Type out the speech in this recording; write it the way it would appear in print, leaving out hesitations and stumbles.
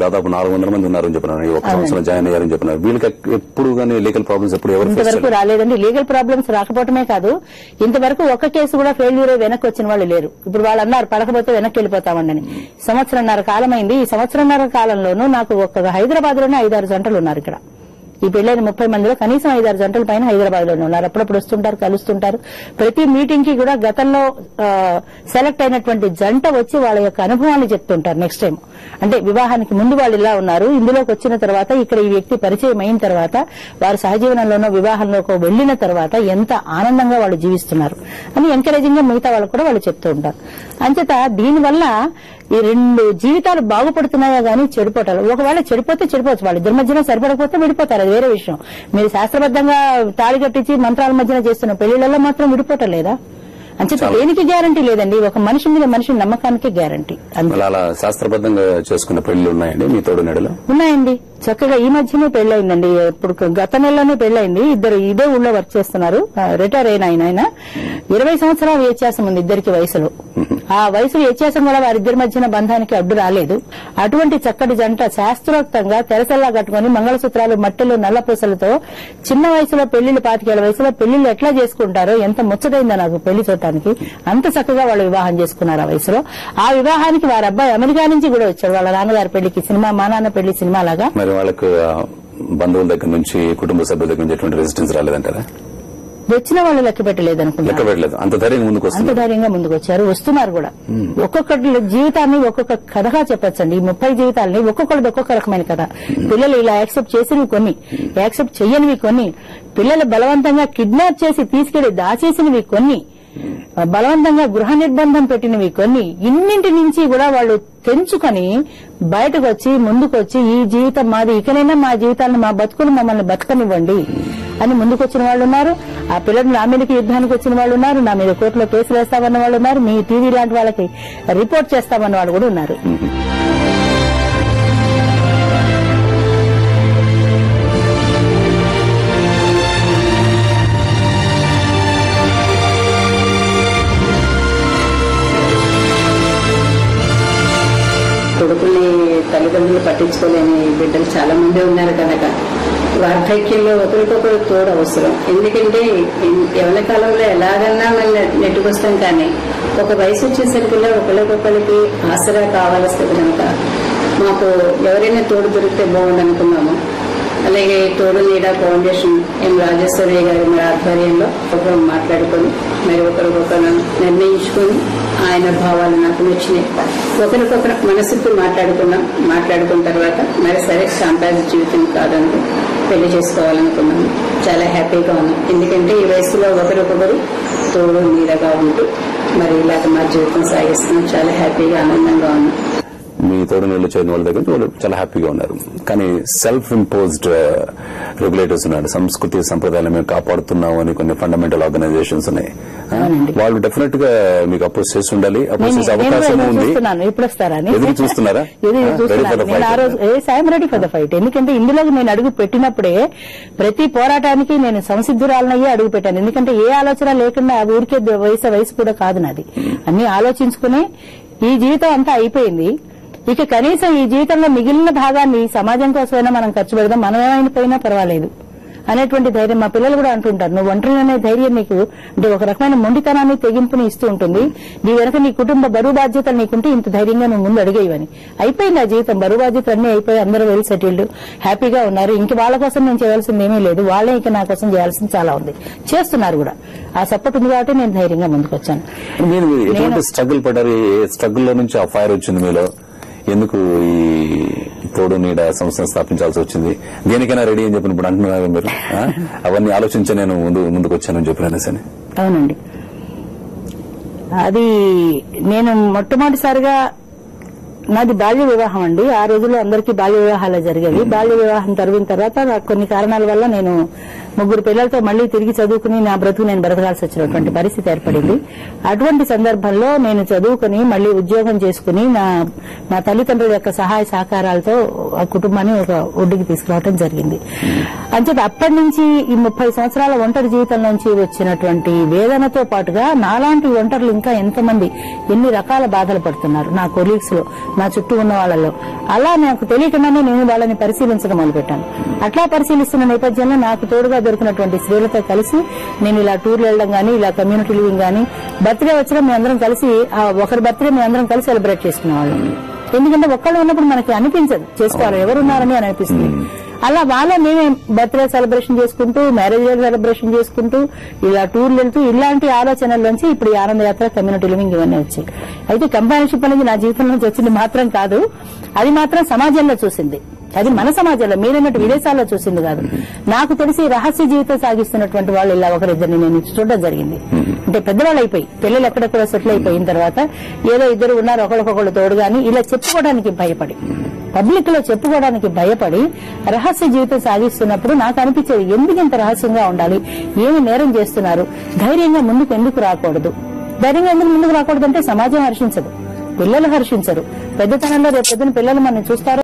దాదాపు 400 మంది ఉన్నారని చెప్పినారు, ఒక సంవత్సరం జాయిన్ అయ్యారని చెప్పినారు. వీళ్ళకి ఎప్పుడు కానీ లీగల్ ప్రాబ్లమ్స్ ఎప్పుడు ఇంతవరకు రాలేదండి. లీగల్ ప్రాబ్లమ్స్ రాకపోవటమే కాదు, ఇంతవరకు ఒక కేసు కూడా ఫెయిల్యూర్ వెనక్కి వచ్చిన వాళ్ళు లేరు. ఇప్పుడు వాళ్ళు అన్నారు పడకపోతే వెనక్కి వెళ్ళిపోతామండి. సంవత్సరంన్నర కాలమైంది. ఈ సంవత్సరంన్నర కాలంలోనూ నాకు ఒక హైదరాబాద్ లోనే 5-6 జంటలు ఉన్నారు. ఇక్కడ ఈ పెళ్లైన 30 మందిలో కనీసం 5-6 జంటల పైన హైదరాబాద్ లోనే ఉన్నారు. అప్పుడప్పుడు వస్తుంటారు, కలుస్తుంటారు. ప్రతి మీటింగ్ కి కూడా గతంలో సెలెక్ట్ అయినటువంటి జంట వచ్చి వాళ్ళ యొక్క అనుభవాన్ని చెప్తుంటారు. నెక్స్ట్ టైం అంటే వివాహానికి ముందు వాళ్ళు ఇలా ఉన్నారు, ఇందులోకి వచ్చిన తర్వాత ఇక్కడ ఈ వ్యక్తి పరిచయం అయిన తర్వాత వారు సహజీవనంలోనో వివాహంలోకి వెళ్లిన తర్వాత ఎంత ఆనందంగా వాళ్ళు జీవిస్తున్నారు అని ఎంకరేజింగ్ గా మిగతా వాళ్ళు కూడా వాళ్ళు చెప్తూ ఉంటారు. అంచేత దీనివల్ల ఈ 2 జీవితాలు బాగుపడుతున్నాయా గానీ చెడిపోవటాలు. ఒకవేళ చెడిపోతే చెడిపోవచ్చు, వాళ్ళిద్దరి మధ్యన సరిపడకపోతే విడిపోతారు, అది వేరే విషయం. మీరు శాస్త్రబద్దంగా తాళి కట్టించి మంత్రాల మధ్యన చేస్తున్న పెళ్లిళ్లలో మాత్రం విడిపోవటం లేదా? అంచేత దేనికి గ్యారంటీ లేదండి, ఒక మనిషి మీద మనిషి నమ్మకానికి గ్యారంటీ. అలా శాస్త్రబద్దంగా చేసుకున్న పెళ్లి ఉన్నాయండి మీ తోడు నెడలో? ఉన్నాయండి, చక్కగా ఈ మధ్యనే పెళ్లయిందండి. ఇప్పుడు గత నెలలోనే పెళ్లయింది. ఇద్దరు ఇదే ఊళ్ళో వర్క్ చేస్తున్నారు. రిటైర్ అయిన ఆయన 20 సంవత్సరాల వ్యత్యాసం ఉంది ఇద్దరికి వయసులో. ఆ వయసులో వ్యత్యాసం కూడా వారిద్దరి మధ్యన బంధానికి అడ్డు రాలేదు. అటువంటి చక్కటి జంట శాస్త్రోక్తంగా తెరసల్లా కట్టుకుని మంగళసూత్రాలు మట్టెలు నల్లపూసలతో చిన్న వయసులో పెళ్లిళ్లు 25 ఏళ్ల వయసులో పెళ్లిళ్లు ఎట్లా చేసుకుంటారో ఎంత ముచ్చటైందో నాకు పెళ్లి చూడటానికి. అంత చక్కగా వాళ్ళు వివాహం చేసుకున్నారు ఆ వయసులో. ఆ వివాహానికి వారి అబ్బాయి అమెరికా నుంచి కూడా వచ్చాడు వాళ్ళ నాన్నగారి పెళ్లికి. సినిమా మా నాన్న పెళ్లి సినిమా లాగా. వాళ్ళకు బంధువుల దగ్గర నుంచి కుటుంబ సభ్యుల దగ్గర నుంచి ఎటువంటి రెసిస్టెన్స్ రాలేదంటారా? వచ్చిన వాళ్ళు లెక్క పెట్టలేదు అనుకుంటున్నారు. అంత ధైర్యంగా ముందుకు వచ్చారు, వస్తున్నారు కూడా. ఒక్కొక్కటి జీవితాన్ని ఒక్కొక్క కథగా చెప్పొచ్చండి. ఈ 30 జీవితాలని ఒక్కొక్కరిది ఒక్కొక్క రకమైన కథ. పిల్లలు ఇలా యాక్సెప్ట్ చేసినవి కొన్ని, యాక్సెప్ట్ చెయ్యనివి కొన్ని, పిల్లలు బలవంతంగా కిడ్నాప్ చేసి తీసుకెళ్లి దాచేసినవి కొన్ని, బలవంతంగా గృహ నిర్బంధం పెట్టినవి కొన్ని. ఇన్నింటి నుంచి కూడా వాళ్ళు తెంచుకొని బయటకు వచ్చి ముందుకొచ్చి ఈ జీవితం మాది, ఇకనైనా మా జీవితాలను మా బతుకులు మమ్మల్ని బతకనివ్వండి అని ముందుకొచ్చిన వాళ్ళు ఉన్నారు. ఆ పిల్లలు నా మీదకి యుద్ధానికి వచ్చిన వాళ్ళు ఉన్నారు, నా మీద కోర్టులో కేసులు వేస్తామన్న వాళ్ళు ఉన్నారు, మీ టీవీ లాంటి వాళ్ళకి రిపోర్ట్ చేస్తామన్న వాళ్ళు కూడా ఉన్నారు. కొడుకుల్ని తల్లిదండ్రులు పట్టించుకోలేని బిడ్డలు చాలా మంది ఉన్నారు కనుక వార్ధక్యంలో ఒకరికొకరు తోడు అవసరం. ఎందుకంటే యవ్వన కాలంలో ఎలాగన్నా మనం నెట్టుకొస్తాం, కానీ ఒక వయసు వచ్చేసరికల్లా ఒకరికొకరికి ఆసరా కావాల్సింది కనుక మాకు ఎవరైనా తోడు దొరికితే బాగుండు అనుకున్నాము. అలాగే తోడు నీడ ఫౌండేషన్ ఎం రాజేశ్వరయ్య గారి మరి ఆధ్వర్యంలో ఒకరు మాట్లాడుకొని మరి ఒకరికొకరు నిర్ణయించుకొని ఆయన భావాలు నాకు నచ్చినాయి. ఒకరికొకరు మనసుతో మాట్లాడుకున్న తర్వాత మరి సరే సాంప్రదాయ జీవితం కాదంటూ పెళ్లి చేసుకోవాలనుకున్నాను. చాలా హ్యాపీగా ఉన్నాం. ఎందుకంటే ఈ వయసులో ఒకరికొకరు తోడు నీడగా ఉంటూ మరి ఇలాగ మా జీవితం సాగిస్తున్నాం. చాలా హ్యాపీగా ఆనందంగా ఉన్నాం. మీ తోడు నీళ్లు చేరిన వాళ్ళ దగ్గర వాళ్ళు చాలా హ్యాపీగా ఉన్నారు. కానీ సెల్ఫ్ ఇంపోజ్డ్ రెగ్యులేటర్స్ ఉన్నాడు. సంస్కృతి సంప్రదాయాలు మేము కాపాడుతున్నాం అని కొన్ని ఫండమెంటల్ ఆర్గనైజేషన్స్ ఉన్నాయి. వాళ్ళు డెఫినెట్ గా మీకు అపోజ్ చేసి ఉండాలి. అపోజ్ చేసే అవకాశం ఉంది. ఎదురు చూస్తున్నారా? Ready for the fight. ఎందుకంటే ఇందులోకి నేను అడుగు పెట్టినప్పుడే ప్రతి పోరాటానికి నేను సంసిద్ధురాలనయ్యే అడుగు పెట్టాను. ఎందుకంటే ఏ ఆలోచన లేకుండా ఊరికే వయసు కూడా కాదు నాది. అన్ని ఆలోచించుకుని ఈ జీవితం అంతా అయిపోయింది, ఇక కనీసం ఈ జీవితంలో మిగిలిన భాగాన్ని సమాజం కోసమైనా మనం ఖర్చు పెడదాం, మనం ఏమైనా పోయినా పర్వాలేదు అనేటువంటి ధైర్యం మా పిల్లలు కూడా అంటుంటారు. నువ్వు ఒంటరి అనే ధైర్యం నీకు అంటే ఒక రకమైన మొండితనాన్ని తెగింపుని ఇస్తూ ఉంటుంది. నీ వెనక నీ కుటుంబ బరువు బాధ్యతలు నీకుంటే ఇంత ధైర్యంగా నువ్వు ముందు అడిగేవని. అయిపోయింది ఆ జీవితం, బరువు బాధ్యతలు అన్ని అయిపోయి అందరూ వెల్ సెటిల్డ్ హ్యాపీగా ఉన్నారు. ఇంక వాళ్ళ కోసం నేను చేయాల్సింది ఏమీ లేదు, వాళ్ళే ఇక నా కోసం చేయాల్సింది చాలా ఉంది, చేస్తున్నారు కూడా. ఆ సపోర్ట్ ఉంది కాబట్టి నేను ధైర్యంగా ముందుకు వచ్చాను. మీరు స్ట్రగుల్ పడ్డారు, ఏ స్ట్రగుల్ లో నుంచి ఆ ఫైర్ వచ్చింది మీలో? ఎందుకు ఈ తోడు నీడ సంస్థను స్థాపించాల్సి వచ్చింది? దేనికైనా రెడీ అని చెప్పినప్పుడు అంటున్నారు మీరు. అవన్నీ ఆలోచించి నేను ముందుకు వచ్చానని చెప్పిన సరే. అవునండి, అది నేను మొట్టమొదటిసారిగా నాది బాల్య వివాహం అండి. ఆ రోజుల్లో అందరికీ బాల్య వివాహాలే జరిగేవి. బాల్య వివాహం జరిగిన తర్వాత నాకు కొన్ని కారణాల వల్ల నేను 3 పిల్లలతో మళ్లీ తిరిగి చదువుకుని నా బ్రతుకు నేను బ్రతకాల్సి వచ్చినటువంటి పరిస్థితి ఏర్పడింది. అటువంటి సందర్భంలో నేను చదువుకుని మళ్లీ ఉద్యోగం చేసుకుని నా తల్లిదండ్రుల యొక్క సహాయ సహకారాలతో ఆ కుటుంబాన్ని ఒక ఒడ్డుకి తీసుకురావడం జరిగింది. అంచేత అప్పటి నుంచి ఈ 30 సంవత్సరాల ఒంటరి జీవితం నుంచి వచ్చినటువంటి వేదనతో పాటుగా నాలాంటి ఒంటరులు ఇంకా ఎంతమంది ఎన్ని రకాల బాధలు పడుతున్నారు. నా కొలీగ్స్ లో నా చుట్టూ ఉన్న వాళ్ళలో. అలా నాకు తెలియకుండానే నేను వాళ్ళని పరిశీలించడం మొదలుపెట్టాను. అట్లా పరిశీలిస్తున్న నేపథ్యంలో నాకు తోడుగా దొరికినటువంటి స్త్రీలతో కలిసి నేను ఇలా టూర్లు వెళ్ళడం గానీ, ఇలా కమ్యూనిటీ లివింగ్ గానీ, బర్త్డే వచ్చినా మీ అందరం కలిసి ఒకరి బర్త్డే మీ అందరం కలిసి సెలబ్రేట్ చేసుకునేవాళ్ళం. ఎందుకంటే ఒక్కళ్ళు ఉన్నప్పుడు మనకి అనిపించదు చేసుకోవాలి, ఎవరున్నారని అని అనిపిస్తుంది. అలా వాళ్ళ మేమే బర్త్డే సెలబ్రేషన్ చేసుకుంటూ, మ్యారేజ్ డే సెలబ్రేషన్ చేసుకుంటూ, ఇలా టూర్లు వెళ్తూ, ఇలాంటి ఆలోచనల్లోంచి ఇప్పుడు ఈ ఆనందయాత్ర, కమ్యూనిటీ లివింగ్ ఇవన్నీ వచ్చాయి. అయితే కంపానిషిప్ అనేది నా జీవితంలోంచి వచ్చింది మాత్రం కాదు, అది మాత్రం సమాజంలో చూసింది. అది మన సమాజంలో, మీరన్నట్టు విదేశాల్లో చూసింది కాదు. నాకు తెలిసి రహస్య జీవితం సాగిస్తున్నటువంటి వాళ్ళు ఇలా ఒకరిద్దరిని నేను చూడడం జరిగింది. అంటే పెద్దవాళ్ళు అయిపోయి పిల్లలు ఎక్కడెక్కడ సెటిల్ అయిపోయిన తర్వాత ఏదో ఇద్దరు ఉన్నారు ఒకరికొకళ్ళు తోడుగాని ఇలా చెప్పుకోవడానికి భయపడి, పబ్లిక్ లో చెప్పుకోవడానికి భయపడి రహస్య జీవితం సాగిస్తున్నప్పుడు నాకు అనిపించేది, ఎందుకు ఇంత రహస్యంగా ఉండాలి, ఏమి నేరం చేస్తున్నారు, ధైర్యంగా ముందుకు ఎందుకు రాకూడదు. ధైర్యంగా ఎందుకు ముందుకు రాకూడదు అంటే సమాజం హర్షించదు, పిల్లలు హర్షించరు. పెద్దతనంలో రేపు పొద్దున పిల్లలు మనం చూస్తారో